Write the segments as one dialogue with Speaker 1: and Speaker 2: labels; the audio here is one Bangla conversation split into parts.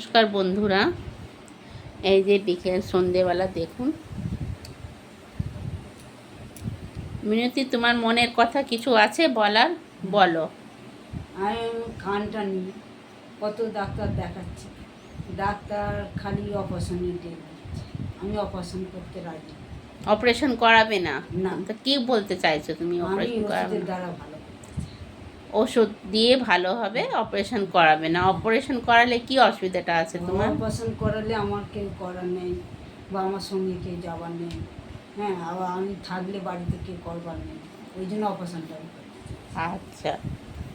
Speaker 1: নমস্কার বন্ধুরা, এই যে বিকেল সন্ধেবেলা দেখুন। মিনতি, তোমার মনের কথা কিছু আছে বলার? বলো।
Speaker 2: আমি কানটা নিয়ে কত ডাক্তার দেখাচ্ছি, ডাক্তার খালি অপারেশনের ডেট দিচ্ছে। আমি অপারেশন করতে রাজি।
Speaker 1: অপারেশন করাবে না?
Speaker 2: না।
Speaker 1: তো কি বলতে চাইছো তুমি?
Speaker 2: আমি
Speaker 1: অপারেশন করাবে
Speaker 2: ওষুধের
Speaker 1: না?
Speaker 2: দ্বারা ভালো করতে চাই।
Speaker 1: ওষুধ দিয়ে ভালো হবে, অপারেশন করাবে না? অপারেশন করালে কি অসুবিধাটা আছে তোমার?
Speaker 2: অপারেশন করালে আমার কেউ করার নেই, বা আমার সঙ্গে কেউ যাবার নেই। হ্যাঁ, আবার আমি থাকলে বাড়িতে কেউ করবার নেই, ওই জন্য অপারেশনটা আমি করতে চাই।
Speaker 1: আচ্ছা,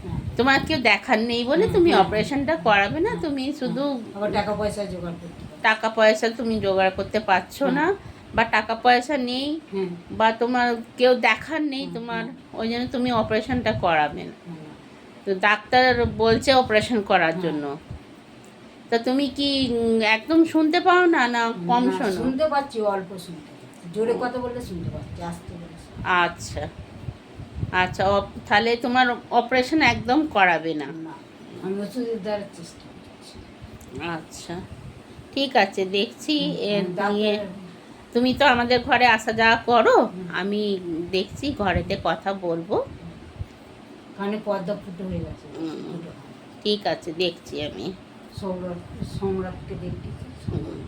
Speaker 2: হ্যাঁ।
Speaker 1: তোমার কেউ দেখার নেই বলে তুমি অপারেশনটা করাবে না? তুমি শুধু
Speaker 2: আবার টাকা পয়সা জোগাড় করতে পারি।
Speaker 1: টাকা পয়সা তুমি জোগাড় করতে পারছো না, বা টাকা পয়সা নেই,
Speaker 2: হ্যাঁ।
Speaker 1: বা তোমার কেউ দেখার নেই
Speaker 2: হুম,
Speaker 1: তোমার,
Speaker 2: হুম।
Speaker 1: ওই জন্য তুমি অপারেশনটা করাবে না।
Speaker 2: হ্যাঁ।
Speaker 1: তো ডাক্তার বলছে অপারেশন করার
Speaker 2: হ্যাঁ।
Speaker 1: জন্য। তা তুমি কি একদম শুনতে পাও না, না কম
Speaker 2: না,
Speaker 1: শোনো?
Speaker 2: শুনতে পাচ্ছি, অল্প শুনতে পাচ্ছি। জোরে কথা বললে শুনতে পাচ্ছি, আস্তে বলে শুনতে
Speaker 1: আচ্ছা আচ্ছা, তাহলে তোমার অপারেশন একদম করাবে না?
Speaker 2: পাচ্ছি না। আমি ওষুধের দ্বারা চেষ্টা করছি।
Speaker 1: আচ্ছা, ঠিক আছে, দেখছি এর
Speaker 2: ডাক্তার।
Speaker 1: নিয়ে। তুমি তো আমাদের ঘরে আসা যাওয়া করো,
Speaker 2: হুম।
Speaker 1: আমি দেখছি, ঘরেতে কথা বলবো।
Speaker 2: কানে পর্দা ফুটো হয়ে গেছে।
Speaker 1: ঠিক আছে, দেখছি আমি।
Speaker 2: সম্রাটকে দেখতেছি।
Speaker 1: হুম।